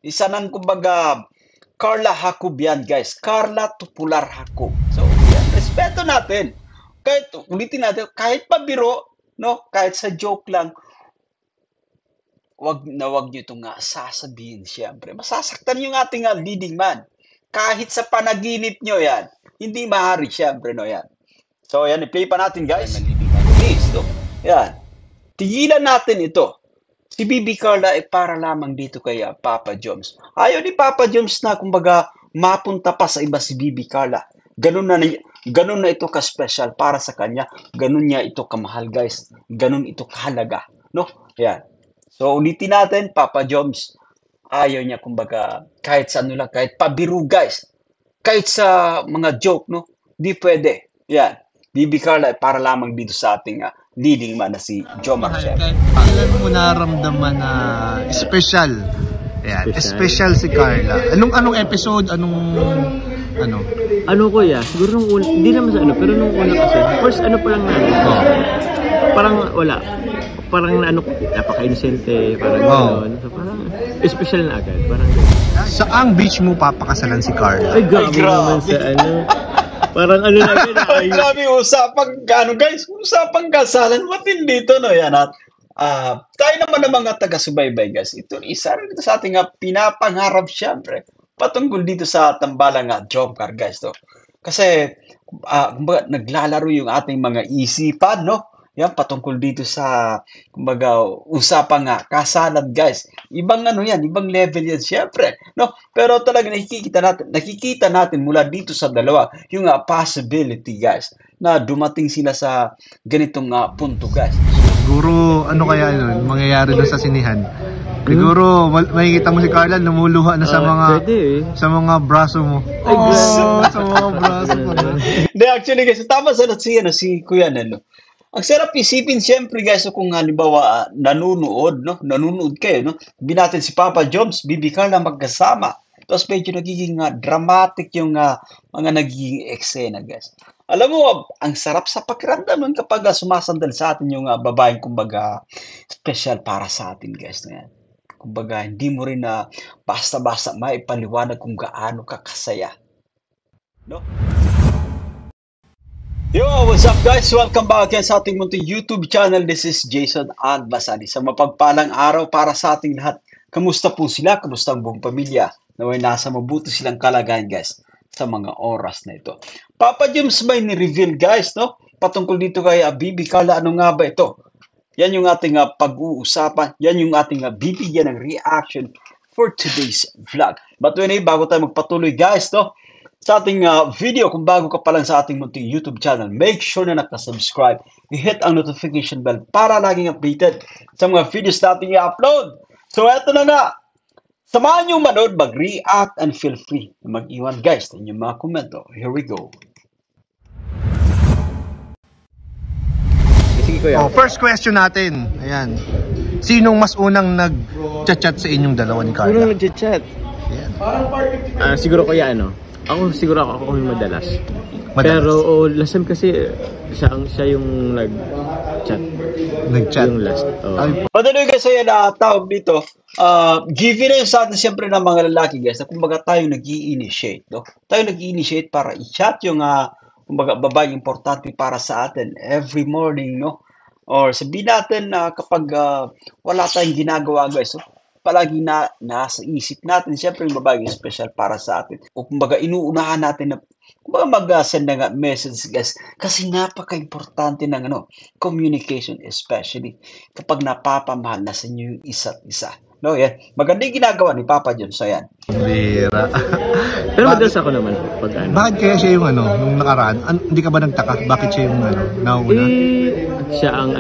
Isa ng kumbaga, Carla Jacob yan, guys. Carla Tupular Jacob. So, yan. Respeto natin. Kahit, ulitin natin, kahit pabiro, no? Kahit sa joke lang, wag nyo itong sasabihin, siyempre. Masasaktan yung ating leading man. Kahit sa panaginip nyo yan, hindi maaari, siyempre, no, yan. So, yan, i-play pa natin, guys. Please, no? Yan. Tigilan natin ito. Si Bibi Carla ay para lamang dito kay Papa Joms. Ayaw ni Papa Joms na kumbaga mapunta pa sa iba si Bibi Carla. Ganun na ito ka-special para sa kanya. Ganun niya ito kamahal, guys. Ganun ito kahalaga. No? Yan. So, ulitin natin, Papa Joms. Ayaw niya kumbaga kahit sa ano lang, kahit pabiru, guys. Kahit sa mga joke, no? Di pwede. Yan. Bibi Carla ay para lamang dito sa ating leading man na si Jomar Chef. Kailan mo naramdaman na special? Ayan, special si Carla. Anong episode? Ano? Ano kuya? Siguro nung una, hindi naman sa ano, pero nung una kasi, first ano pa lang namin. Parang wala. Parang napaka-inosente, parang gano'n. So parang special na agad. Parang Saang beach mo papakasalan si Carla? ay, grabe naman sa ano. Parang ano na agad. Ay, grabe, guys, usapang kasalan. Matindi dito, no? Yan, at tayo naman ng mga taga-subaybay, guys. Ito, isa rin ito sa ating pinapangarap, syempre. Patungkol dito sa tambalang job car, guys, to. Kasi, kumbaga, naglalaro yung ating mga isipan, no? Yan, patungkol dito sa, kumbaga, usapang kasalan, guys. Ibang ibang level yan, syempre, no? Pero talaga nakikita natin mula dito sa dalawa, yung possibility, guys, na dumating sila sa ganitong punto, guys. Siguro, ano kaya mangyayari doon sa sinihan? Siguro, makikita mo si Carla, lumuluha na sa mga sa mga braso mo. Sa mga braso mo. Hindi, actually, guys, tama sa si Kuya Nelo. Ang sarap isipin, siyempre, guys, kung halimbawa nanonood kayo, no? Sabihin natin si Papa Joms, Bibi Carla magkasama. Tapos medyo nagiging dramatic yung mga nagiging eksena, guys. Alam mo, ang sarap sa pakiramdam nun kapag sumasandal sa atin yung babaeng, kumbaga, special para sa atin, guys. Na yan. Kumbaga, hindi mo rin basta-basta maipaliwanag kung gaano kakasaya. No? Yo, what's up guys? Welcome back again sa ating munting YouTube channel. This is Jason Albasani. Sa mapagpalang araw para sa ating lahat. Kamusta po sila? Kamusta ang buong pamilya? Naway nasa mabuti silang kalagayan, guys, sa mga oras na ito. Papa Joms may ni-reveal, guys, no? Patungkol dito kay Bibi Carla, ano nga ba ito? Yan yung ating pag-uusapan. Yan yung ating bibigyan ng reaction for today's vlog. But anyway, bago tayo magpatuloy, guys, no? Sa ating video, kung bago ka pa lang sa ating munting YouTube channel, make sure na nakasubscribe, i-hit ang notification bell para laging updated sa mga videos na ating i-upload. So, eto na nga. Samahan nyo manood, mag-react, and feel free na mag-iwan, guys, sa inyong mga komento. Here we go. sige kuya. First question natin. Ayan. Sinong mas unang nag-chat sa inyong dalawa ni Carla? Unang nag-chat? Ayan. Siguro kuya ako yung madalas. Pero last time kasi siya yung nag-chat. Yung last. But anyway, guys, ayan tawag dito. Given na sa atin siyempre ng mga lalaki, guys, na kumbaga tayo nag-i-initiate, no? Tayo nag-i-initiate para i-chat yung kumbaga babae importante para sa atin every morning, no? Or sabihin natin na kapag wala tayong ginagawa, guys, so, palagi nasa isip natin, siyempre yung babae special para sa atin. O kumbaga inuunahan natin na kumbaga mag-send na message, guys, kasi napaka-importante ng communication, especially kapag napapamahal na sa inyo yung isa't isa. No, yan. Maganda yung ginagawa ni Papa Joms, so yan. Bira. Pero madalas ako naman pag Bakit kaya siya yung nung nakaraan? Hindi ka ba nagtaka? Bakit siya yung nauna? Siya ang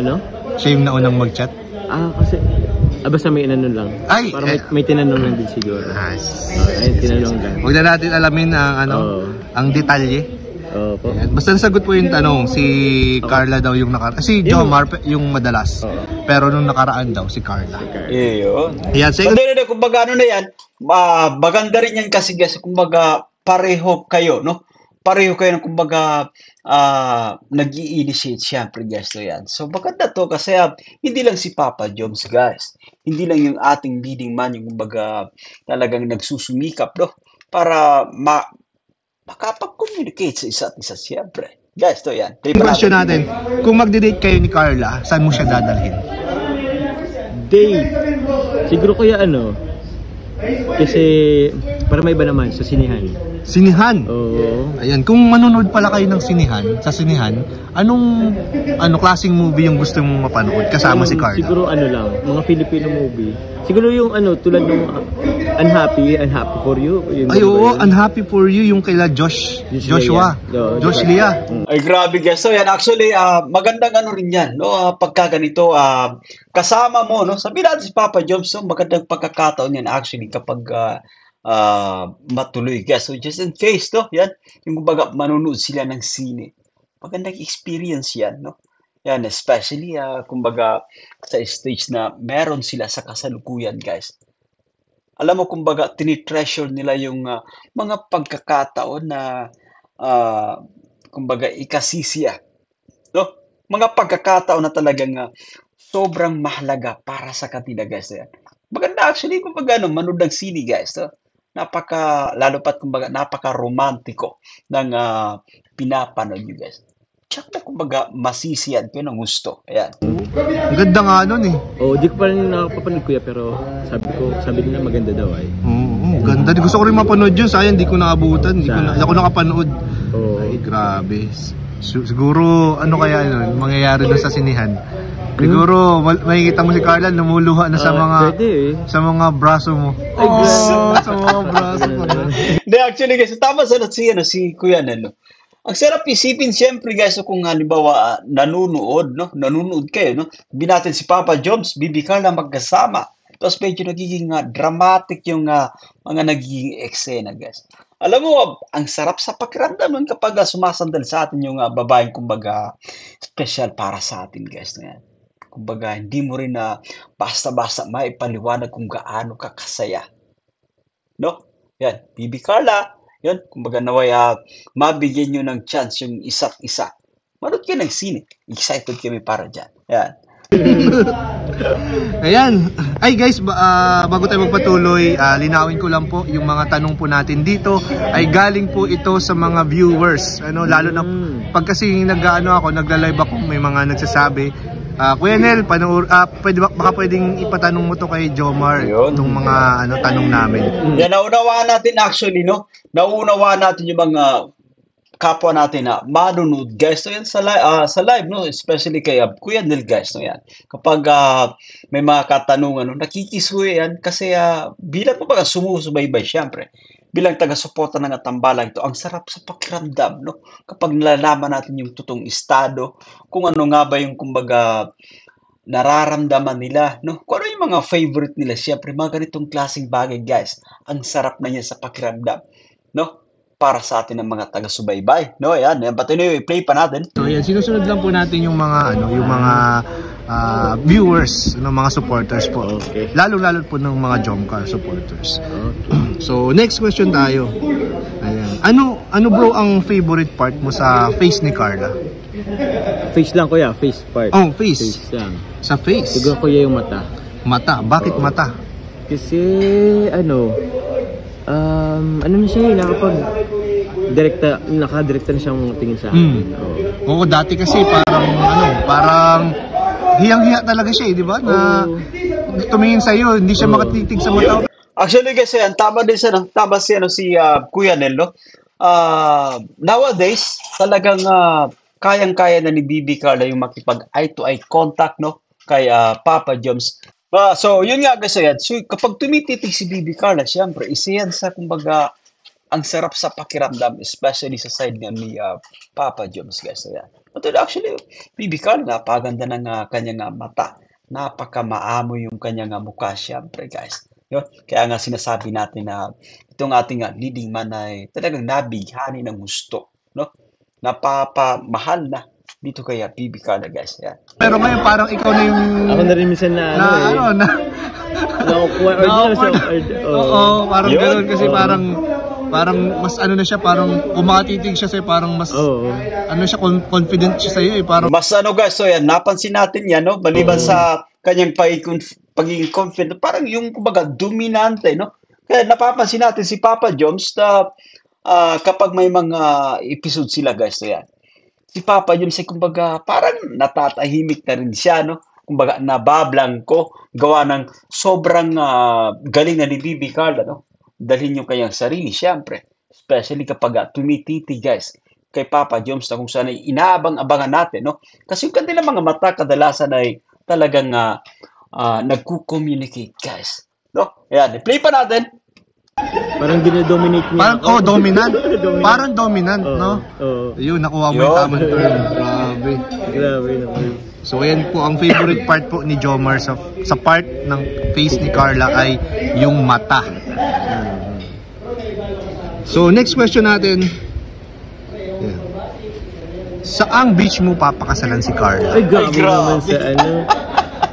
Siya yung naunang mag-chat? Kasi basta may inanong lang. Ay! Parang may tinanong lang din siguro. Ay, tinanong lang. Huwag na natin alamin ang detalye. Opo. Basta nasagot po yung tanong, si Carla daw yung nakaraan. Si Jomar yung madalas. Pero nung nakaraan daw, si Carla. Iyon. Yan, Hindi, kumbaga na yan, maganda rin yan kasi, guys, kumbaga pareho kayo, no? Pareho kayo ng kumbaga nag-i-initiate syempre guys to yan. So maganda to kasi hindi lang si Papa Joms guys. Hindi lang yung ating leading man yung kumbaga talagang nagsusumikap no para makapag-communicate sa isa't isa syempre. Guys, to yan. Question natin, kung magdi-date kayo ni Carla, saan mo siya dadalhin? Date. Siguro kuya kasi para may iba naman sa sinihan. Sinihan. Oo. Ayan, kung manonood pala kayo ng sinihan, anong klaseng movie yung gusto mong mapanood kasama si Carla? Siguro lang, mga Filipino movie. Siguro yung tulad ng Unhappy for You. Ay oo, Unhappy for You yung kaila Joshua. Josh Lia. Ay grabe guys. So yan actually magandang rin yan no pagka ganito kasama mo no. Sabi natin si Papa Joms so magandang pagkakataon yan actually kapag matuloy guys. So just in case no, yan yung kumbaga manonood sila ng sine. Magandang experience yan no. Yan especially kumbaga sa stage na meron sila sa kasalukuyan guys. Alam mo kumbaga tinitreasure nila yung mga pagkakataon na kumbaga ikasisiya. No? Mga pagkakataon na talagang sobrang mahalaga para sa kanila guys. Yan. Maganda actually kumbaga manood ng sine guys. No? Lalo pat kumbaga napaka-romantiko ng pinapanood nyo guys. Check na kumbaga masisiyan ko ng gusto. Ayan. Ang ganda nga nun eh. Di ko pa rin nakapapanood kuya pero sabi nila maganda daw ay. Oo, ganda. Gusto ko rin mapanood yun. Sayang di ko naabutan. Di ako nakapanood. Ay, grabe. Siguro, kaya mangyayari doon sa sinihan? Siguro, makikita mo si Carla, lumuluha na sa mga sa mga braso mo. Ay, sa mga braso mo. Hindi, actually guys, tama sa si Kuya Nelo. Ang sarap isipin siyempre guys kung halimbawa nanonood kayo no. Sabi natin si Papa Joms, Bibi Carla magkasama. Tapos medyo nagiging dramatic yung mga nagiging eksena guys. Alam mo, ang sarap sa pakiramdam nun kapag sumasandal sa atin yung babaeng kumbaga special para sa atin guys na yan. Kumbaga hindi mo rin basta-basta maipaliwanag kung gaano kakasaya. No? Yan, Bibi Carla. Yan, kumbaga naway mabigyan nyo ng chance yung isa't isa. Manood kayo ng sine. Excited kami para dyan. Yan. Ayan. Ay guys, bago tayo magpatuloy, linawin ko lang po yung mga tanong po natin dito ay galing po ito sa mga viewers. Lalo na pag kasi nagla-live ako, may mga nagsasabi, Kuya Nel, pwedeng ipatanong mo to kay Jomar itong mga tanong namin. Yan, naunawaan natin actually, no? Naunawaan natin yung mga kapwa natin na manonood guys. So yan sa live, no? Especially kay Kuya Nel guys, no? Yan. Kapag may mga katanungan, no? Nakikisuyo yan kasi bilang pa sumusubaybay syempre. Bilang taga-suporta ng tambalang ito, ang sarap sa pakiramdam, no? Kapag nalalaman natin yung totoong estado, kung ano nga ba yung kumbaga nararamdaman nila, no? Kung ano yung mga favorite nila, syempre mga ganitong klaseng bagay, guys. Ang sarap na niya sa pakiramdam, no? Para sa atin ng mga taga-subaybay, no? Ayan, pati na i-play pa natin. So yan, sinusunod lang po natin yung mga viewers ng mga supporters po. Okay. Lalo po ng mga Jomcar supporters. Okay. So next question tayo. Ayan. Ano bro ang favorite part mo sa face ni Carla? Face lang kuya, face part. Oh, face. Face lang. Sa face. Siguro kuya yung mata. Mata. Bakit mata? Kasi ano na siya nakadirekta na siyang tingin sa akin. Oo, dati kasi parang hiyang-hiya talaga siya, di ba? Na tumingin sa iyo, hindi siya makatitig sa mata. Actually kasi tama siya si Kuya Nel, no? Nowadays talagang kayang-kaya na ni Bibi Carla yung makipag eye-to-eye contact, no? Kay Papa Joms. So yun nga guys, yan. So kapag tumititig si Bibi Carla, syempre isa yan sa kumbaga ang sarap sa pakiramdam, especially sa side ni Papa Joms guys. Ayan. But actually, Bibi Carla, napaganda ng kanyang mata. Napaka-maamo yung kanyang mukha, syempre guys. Yun. Kaya nga sinasabi natin na itong ating leading man ay talagang nabighani ng gusto. No? Napapamahal na dito kaya Bibi Carla guys. Ayan. Pero ngayon parang ikaw na yung... Ako na rin minsan Oo, parang gano'n kasi parang Parang mas ano na siya, parang umatitig siya sa'yo, parang mas ano siya, confident siya sa'yo eh. Parang Mas ano guys, so yan, napansin natin yan, no? Maliban sa kanyang pagiging confident, parang yung kumbaga dominante, no? Kaya napapansin natin si Papa Joms na kapag may mga episode sila guys, so yan. Si Papa Joms ay kumbaga parang natatahimik na rin siya, no? Kumbaga nabablang ko, gawa ng sobrang galing na ni Bibi Carla, no? Dalhin yung kanyang sarili, syempre. Especially kapag tumititi guys kay Papa Joms na kung saan ay inaabang-abangan natin, no? Kasi yung kanilang mga mata kadalasan ay talagang nagko-communicate, guys. No? Ayan, i-play pa natin. Parang dinodominate niya. Parang, dominant. Parang dominant, no? Yun, nakuha mo yung tamang term. Grabe. Grabe naman. So, ayan po, ang favorite part po ni Jomar sa part ng face ni Carla ay yung mata. So, next question natin. Ayan. Saang beach mo papakasalan si Carla? Ay, grabe naman sa ano.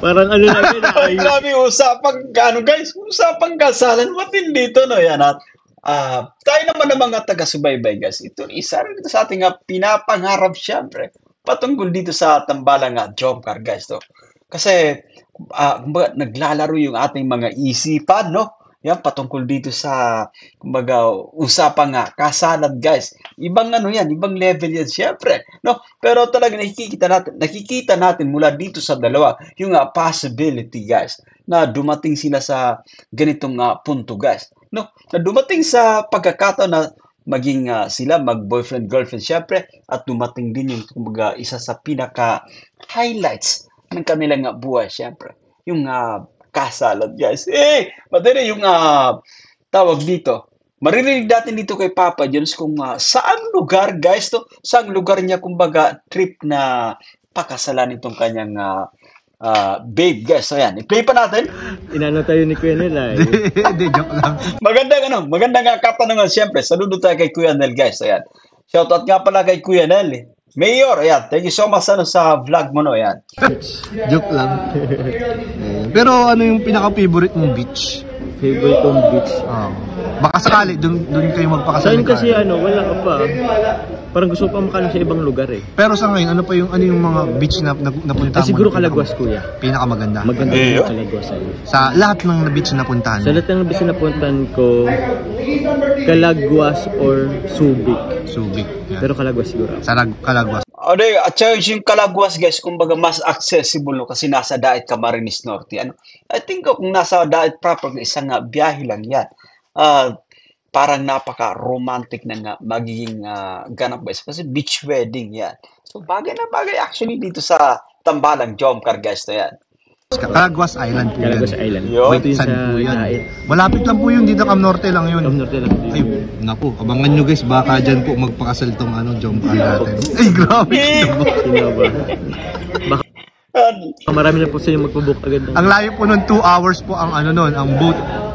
Parang ano na yun. Ay, grabe, usapang, guys, usapang kasalan. Matindi dito, no? Yan, at tayo naman ng mga taga-subaybay, guys. Ito, isa rin ito sa ating pinapangarap, syempre. Patungkol dito sa tambalang Jomcar, guys, no? Kasi, kumbaga, naglalaro yung ating mga isipan, no? Yan, patungkol dito sa, kumbaga, usapang kasalan, guys. Ibang ano yan, ibang level yan, syempre. No? Pero talaga nakikita natin mula dito sa dalawa, yung possibility, guys, na dumating sila sa ganitong punto, guys. No? Na dumating sa pagkakataon na maging sila mag-boyfriend-girlfriend, syempre, at dumating din yung, kumbaga, isa sa pinaka-highlights ng kanilang buhay, syempre. Yung kasalan, guys. Madali yung tawag dito. Maririnig natin dito kay Papa Joms kung saan lugar, guys, to? Saan lugar niya, kumbaga, trip na pakasalan itong kanyang babe, guys. So, yan. I-play pa natin. Inano tayo ni Kuya Nel, Hindi, joke lang. Magandang katanungan, siyempre. Saludo tayo kay Kuya Nel, guys. So, yan. Shoutout nga pala kay Kuya Nel. Mayor, ayan. Thank you so much sa vlog mo, no? Ayan. Joke lang. Pero ano yung pinaka-favorite mong beach? Favorite kong beach. Baka sakali, doon kayo Sa magpakasalan. akin kasi wala ka pa. Parang gusto ko pa makano sa ibang lugar eh. Pero sa ngayon, ano yung mga beach na napuntahan mo? Siguro Calaguas, kuya. Pinaka-maganda. Maganda yung Calaguas. Sa lahat ng beach na napuntahan Sa lahat ng beach na napuntahan ko, Calaguas or Subic. Subic. Yeah. Pero Calaguas siguro. Sa Calaguas. At yung Calaguas, guys, kumbaga mas accessible, no? Kasi nasa Daet Camarines Norte. Ano? I think kung nasa Daet proper, isang biyahe lang yan. Parang napaka-romantic na magiging ganap, guys. Kasi beach wedding yan. So, bagay na bagay actually dito sa tambalang Jomcar, guys, na yan. Calaguas Island po Calaguas yan. Island. Yun. Wait, saan po yan? Malapit lang po yun, dito Cam Norte lang yun. Cam Norte lang. Ay, naku, abangan nyo guys, baka dyan po magpakasal tong Jomcar natin. Ay, grabe. Sino ba? Baka marami na po sa inyo magpabook agad. Ang layo po nun, 2 hours po ang ang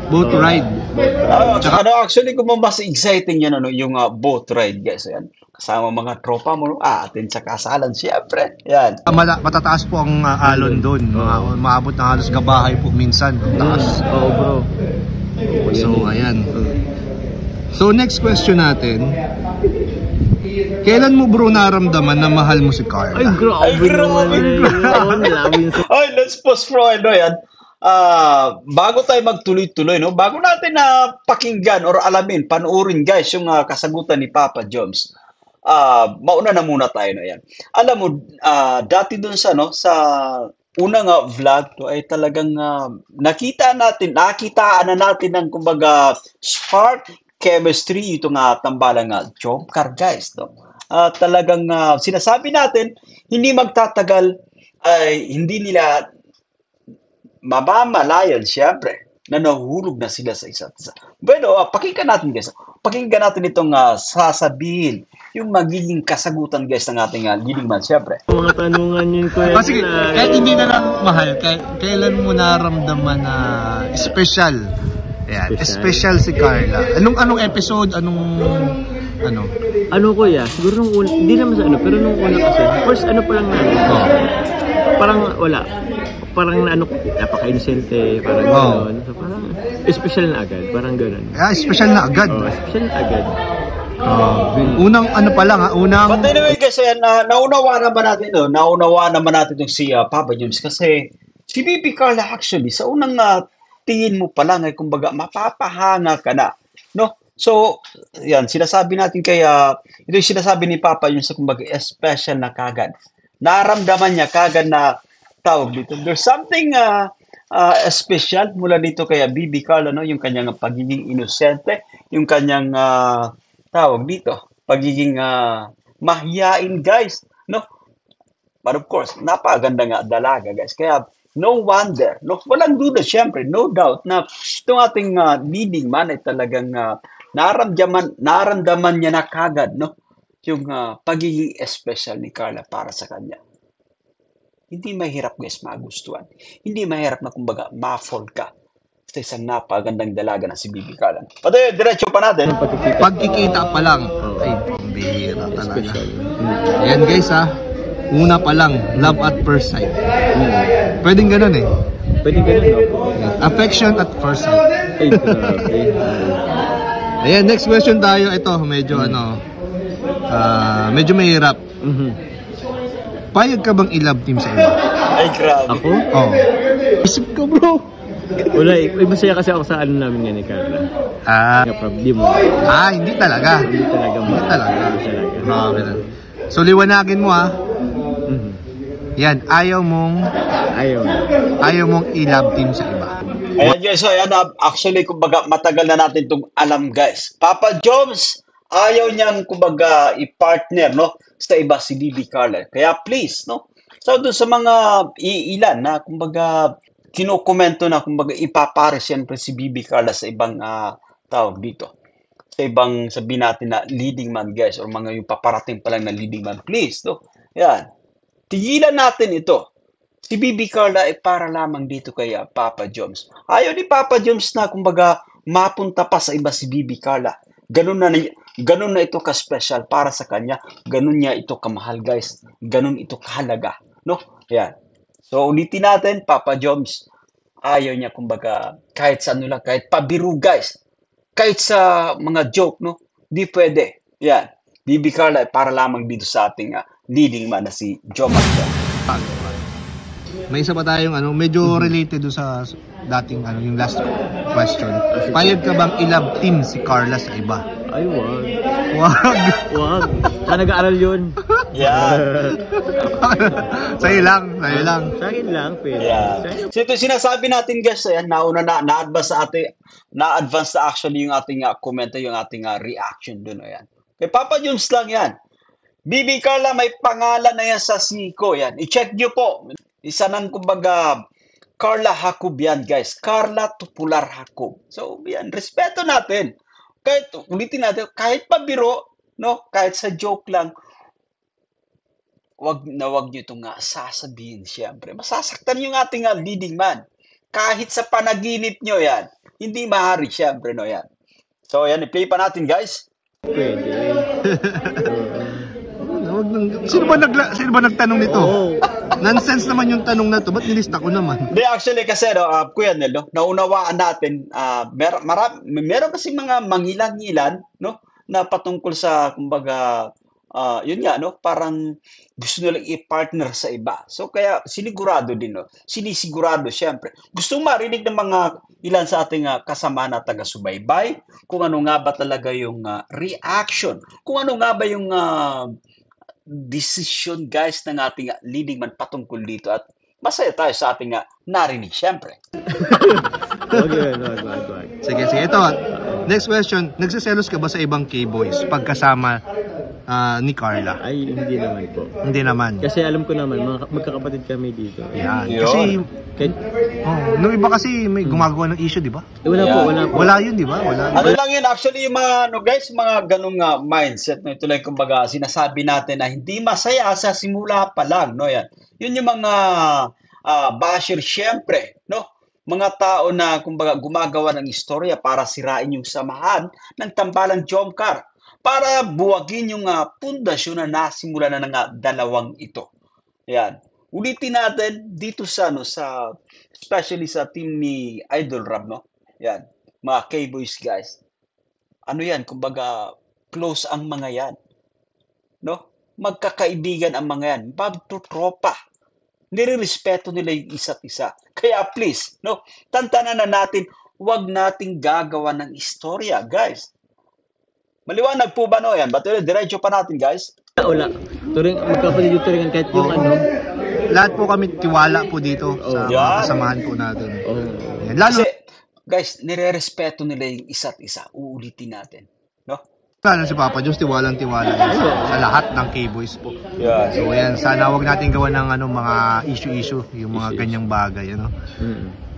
boat ride. Actually, kung mas exciting yan, yung boat ride, guys. Ayan. Kasama mga tropa mo, atin sa kasalan, siyempre. Yan. Matataas po ang alon doon. Maabot na halos gabahay po minsan. Taas. Oo, bro. So, ayan. So, next question natin. Kailan mo bro naramdaman na mahal mo si Carla? Ay, grabe naman. Ay, let's pause for yan. Bago tayo magtuloy-tuloy, no? Bago natin pakinggan or alamin, panoorin, guys, yung kasagutan ni Papa Joms. Mauna na muna tayo, no? Yan. Alam mo, dati dun sa unang vlog, to ay talagang nakitaan na natin ng, kumbaga, spark chemistry itong tambalang Jomcar, guys, no? Talagang sinasabi natin, hindi magtatagal ay hindi nila mamamalayan, siyempre, na nahuhulog na sila sa isa't isa. Bueno, pakinggan natin, guys. Pakinggan natin itong sasabihin, yung magiging kasagutan, guys, ng ating leading man, siyempre. Mga tanungan yun, Kuya. Sige, kahit hindi na lang mahal, kailan mo naramdaman na special? Ayan, special si Carla. Anong episode? Ano, Kuya? Siguro nung una, hindi naman sa pero nung una kasi, first pa lang namin. Parang wala. Parang napaka-innocente, parang gano'n. So parang, special na agad, parang gano'n. Special na agad. Special na agad. Unang ano pa lang unang... But anyway kasi naunawa naman natin itong si Papa Jones kasi si Bibi Carla actually sa unang tingin mo pa lang ay kumbaga mapapahanga ka na, no? So, yan, sinasabi natin kaya, ito yung sinasabi ni Papa yung sa kumbaga special na kagad. Naramdaman niya kagad na tawag dito. There's something special mula dito kaya Bibi Carla, no? Yung kanyang pagiging inosente, yung kanyang tawag dito, pagiging mahiyain, guys, no? But of course, napakaganda nga dalaga, guys. Kaya, no wonder, no? Walang duda, syempre, no doubt na itong ating leading man ay talagang naramdaman niya na kagad, no? Yung pagiging special ni Carla para sa kanya. Hindi mahirap, guys, magustuhan. Hindi mahirap na, kumbaga, ma-fall ka sa isang napagandang dalaga na si Bibi Carla. Pati, diretso pa natin. Pagkikita pa lang. Ay, pambihira talaga. Ayan, guys, una pa lang, love at first sight. Pwedeng ganun eh. Pwedeng ganun, no? Affection at first sight. Ay, grabe. Ayan, next question tayo. Ito, medyo medyo mahirap. Payag ka bang i-love team sa iba? Ay, grabe. Ako? Oo. Isip ka, bro. Wala, masaya kasi ako sa ano namin yan ni Carla. Hindi mo. Hindi talaga. Hindi talaga. Hindi talaga. Grabe na. So, liwanagin mo Yan, ayaw mong i-love team sa iba. Ayan, guys, so ayan, actually, kumbaga, matagal na natin itong alam, guys. Papa Jones, ayaw niyang, kumbaga, i-partner, no, sa iba si Bibi Carla. Kaya please, no, so doon sa mga ilan na, kumbaga, kinokomento na, kumbaga, ipapare siyempre si Bibi Carla sa ibang tawag dito. Sa ibang, sabihin natin na leading man, guys, or mga yung paparating pa lang na leading man, please, no. Yan. Tigilan natin ito. Si Bibi Carla ay para lamang dito kay Papa Jones. Ayaw ni Papa Jones na, kumbaga, mapunta pa sa iba si Bibi Carla. Ganun na ito ka-special para sa kanya. Ganun niya ito kamahal, guys. Ganun ito kahalaga. No? Yan. So, ulitin natin, Papa Jones, ayaw niya, kumbaga, kahit sa ano lang, kahit pabiru, guys. Kahit sa mga joke, no? Di pwede. Yan. Bibi Carla ay para lamang dito sa ating leading man na si Joe Marcel. May isa pa tayong medyo related do sa dating yung last question. Payag ka bang i-love team si Carla sa iba? Ay, wag. Wag. Nag-aaral yun. Yeah. Sa'yo lang. Sa akin lang, pero. Yeah. So ito sinasabi natin, guys, ayan, na-advance na actually yung ating komento, yung ating reaction dun, ayan. Kay Papa Jones lang yan. Bibi Carla, may pangalan na yan sa siko, yan. I-check nyo po. Isa nang, kumbaga, Carla Jacob yan, guys. Carla Tupular Jacob. So, yan, respeto natin. Kahit, ulitin natin, kahit pabiro, no, kahit sa joke lang, wag nyo itong sasabihin, siyempre. Masasaktan yung ating leading man. Kahit sa panaginip nyo, yan. Hindi maaari, siyempre, no, yan. So, yan, i-play pa natin, guys. Pwede. Sino ba nagtanong nito? Nonsense naman yung tanong na to. Ba't nilista ko naman? Hindi, actually kasi, Kuya Nel, no, naunawaan natin, meron kasi mga mangilan-ngilan, no, na patungkol sa, kumbaga, yun nga, no, parang gusto nilang i-partner sa iba. So, kaya sinisigurado, syempre. Gustong marinig ng mga ilan sa ating kasama na taga-subaybay, kung ano nga ba talaga yung reaction, kung ano nga ba yung decision, guys, ng ating leading man patungkol dito, at masaya tayo sa ating narinig, syempre. Sige. Ito, next question. Nagsiselos ka ba sa ibang K-boys pagkasama ni Carla? Ay, hindi naman po. Hindi naman. Kasi alam ko naman, magkakapatid kami dito. Yan. Kasi, nung iba kasi may gumagawa ng issue, di ba? Wala po. Wala yun, di ba? Wala. Ano lang yun, actually, yung mga, guys, mga ganung mindset, no, ito lang, kumbaga, sinasabi natin na hindi masaya sa simula pa lang, no, yan. Yun yung mga basher, syempre, no? Mga tao na, kumbaga, gumagawa ng istorya para sirain yung samahan ng tambalang Jomcar, para buwagin yung pundasyon na nasimula na ng dalawang ito. Yan. Ulitin natin dito sa especially sa team ni Idol Rab, no? Yan. mga K-boys guys. Ano yan, kumbaga, close ang mga yan. No? Magkakaibigan ang mga yan. Magtutropa. Nire-respeto nila yung isa't isa. Kaya please, no? Tantanan na natin, huwag nating gagawa ng istorya, guys. Maliwanag po ba no yan? Ba't diretso pa natin, guys? Wala. Turing, magkapatid yung turingan kahit yung ano. Lahat po kami tiwala po dito sa mga Yan. kasamahan po natin. Oh. Yan. Lalo, Kasi, guys, nire-respeto nila yung isa't isa. Uulitin natin. No? lalo si Papa Jones, tiwalang-tiwala yan sa lahat ng K-boys po. Yeah. So yan, sana wag natin gawa ng mga issue-issue, yung mga ganyang bagay, ano.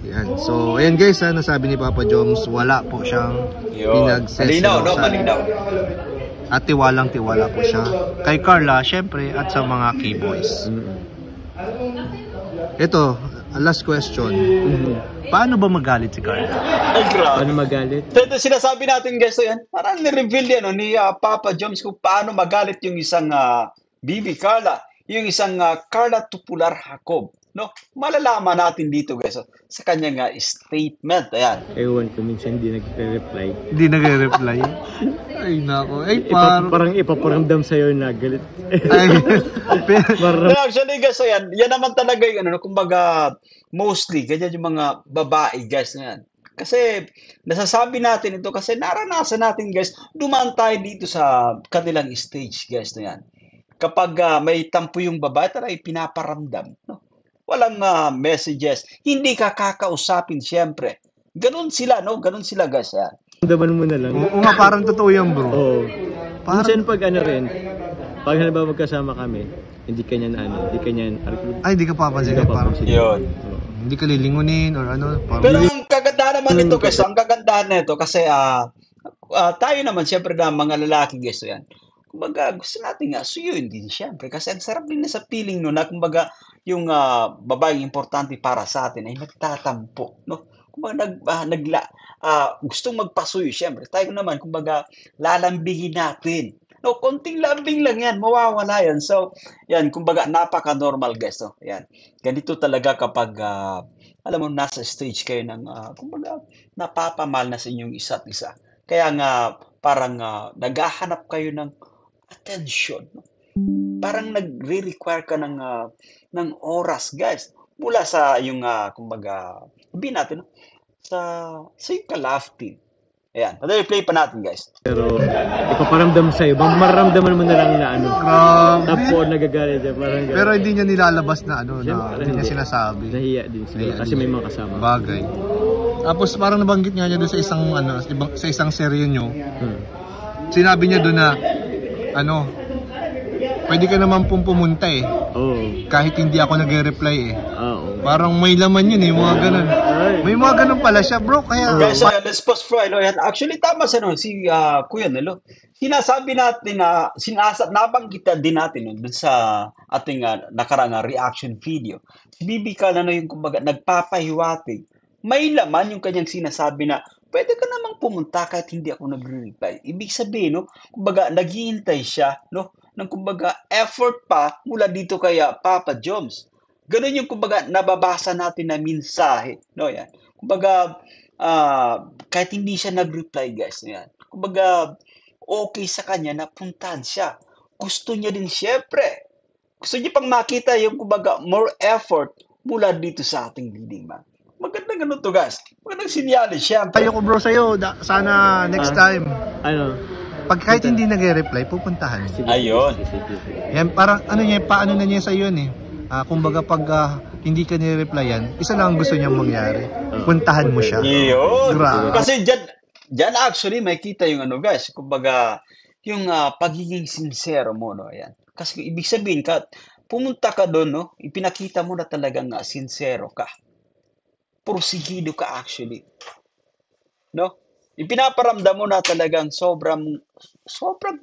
Yan. So, ayan guys, nasabi ni Papa Jones, wala po siyang Malinaw, no? Malinaw. at tiwalang-tiwala po siya kay Carla, syempre, at sa mga K-boys. Ito, last question. Paano ba magalit si Carla? Ay, grabe. Paano magalit? So, ito sinasabi natin, guys, so yan, parang ni-reveal yan, no, ni Papa Jones kung paano magalit yung isang Bibi Carla, yung isang Carla Tupular Jacob. No? Malalaman natin dito, guys, so, sa kanyang statement. Ayan. Ewan ko, minsan hindi nagre-reply. Hindi nagre-reply. Ay, nako. Ay, Parang ipaparamdam sa'yo na galit. Ay, Parang, Actually, guys, so yan naman talaga yung, ano, kumbaga, mostly, ganyan yung mga babae, guys, na yan. Kasi, nasasabi natin ito kasi naranasan natin, guys, dumaan tayo dito sa kanilang stage, guys, na yan. Kapag may tampo yung babae, talaga pinaparamdam, no? Walang messages. Hindi ka kakausapin, siyempre. Ganun sila, no? Ganun sila, guys. Yan. daman mo na lang. oo nga, parang totoo yan, bro. Oo. Parang- Minsan pag ano rin, pag halimbawa magkasama kami, hindi kanya hindi kanya Ay, di ka papansin. Parang, Yun. hindi ka lilingunin or ano. Parang, Pero ang kagandahan naman nito, guys, ang kagandahan nito kasi tayo naman, siyempre na mga lalaki, guys, yan. Kumbaga, gusto natin nga, suyuin din, siyempre. Kasi ang sarap din na sa feeling, no, na kumbaga, yung babaeng importante para sa atin ay nagtatampo, no? Kumbaga, gustong magpasuyo, siyempre. Tayo naman, kumbaga, lalambingin natin. No, konting lambing lang yan, mawawala yan. So, yan, kumbaga, napaka-normal, guys, no? Yan. Ganito talaga kapag, alam mo, nasa stage kayo ng, kumbaga, napapamahal na sa inyong isa't isa. Kaya nga, parang naghahanap kayo ng attention. No? Parang nagre-require ka ng oras, guys. Mula sa yung, kumbaga, sabihin natin, no? sa yung ka-love team. Ayan. Play pa natin, guys. Pero ipaparamdam sa'yo, mararamdaman mo na lang na ano. grabe. Tapo, nagagalit siya, parang gano'n. Pero hindi niya nilalabas na ano, na Siyempre, hindi niya hindi. sinasabi. Nahiya din siguro Nahiya kasi din. may mga kasama. Bagay. Tapos parang nabanggit nga niya doon sa isang sa isang serye nyo. Sinabi niya doon na ano, pwede ka naman pong pumunta eh. Oo. Kahit hindi ako nagre-reply eh. Oo. Parang may laman yun eh, mga ganun. May mga ganun pala siya, bro. Kaya Guys, let's pause for ano yan. Actually, tama sa no, si Kuya Nelo. Sinasabi natin na, nabanggitan din natin no, dun sa ating nakarang reaction video. Si Bibi Carla na yung kumbaga nagpapahiwatig. May laman yung kanyang sinasabi na pwede ka namang pumunta kahit hindi ako nagre-reply. Ibig sabihin, no, kumbaga naghihintay siya, no, ng kumbaga effort pa mula dito kay Papa Jones. Ganun yung kumbaga nababasa natin na mensahe, no, yan. Kumbaga kahit hindi siya nag-reply, guys, yan. Kumbaga okay sa kanya na puntahan siya. Gusto niya din syempre. Gusto niya pang makita yung kumbaga more effort mula dito sa ating leading man. Magandang ganun to, guys. Magandang sinyalis, syempre. Ayoko bro sa'yo, sana next time. Ano? Pag kahit hindi nagre-reply, pupuntahan. Sige, Ayun. sige. Yan, parang ano niya, paano na niya sa yun eh. Kumbaga pag hindi ka nire-replyan, isa lang ang gusto niyang mangyari. Puntahan mo siya. Yun. Grabe. Kasi dyan actually may kita yung ano, guys. Kumbaga, yung pagiging sincero mo, no? Ayan. Kasi ibig sabihin ka, pumunta ka doon, no? Ipinakita mo na talagang sincero ka. Porsigido ka actually. No? Ipinaparamdam mo na talagang sobrang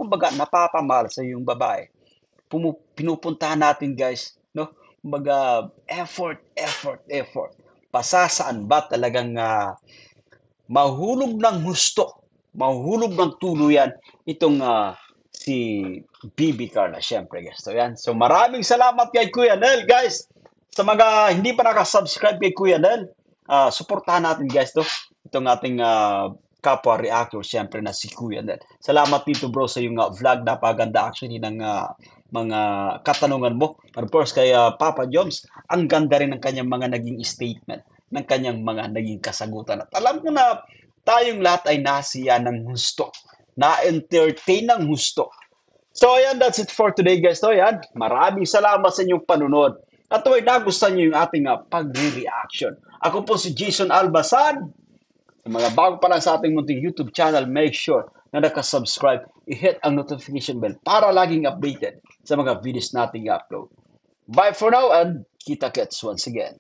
kumbaga napapamahal sa yung babae. Pinupuntahan natin, guys, no? Kumbaga effort. Pasasaan ba talagang mahulog ng husto, mahulog ng tuluyan itong si Bibi Carla, syempre, guys. So yan. So maraming salamat kay Kuya Nel, guys. Sa mga hindi pa nakasubscribe kay Kuya Nel, suportahan natin, guys, to. itong ating kapwa reactor, siyempre na si Kuya Nel. Salamat dito bro sa yung vlog, napaganda actually ng mga katanungan mo. And of course kay Papa Joms, ang ganda rin ng kanyang mga naging statement, ng kanyang mga naging kasagutan. At alam ko na tayong lahat ay nasiya ng husto, na-entertain ng husto. So ayan, that's it for today guys. So ayan, maraming salamat sa inyong panunod. At kung nagustuhan nyo yung ating pagre-reaction. Ako po si Jason Albasan. Sa mga bago pa lang sa ating munting YouTube channel, make sure na nakasubscribe, i-hit ang notification bell para laging updated sa mga videos nating upload. Bye for now and kita-kits once again.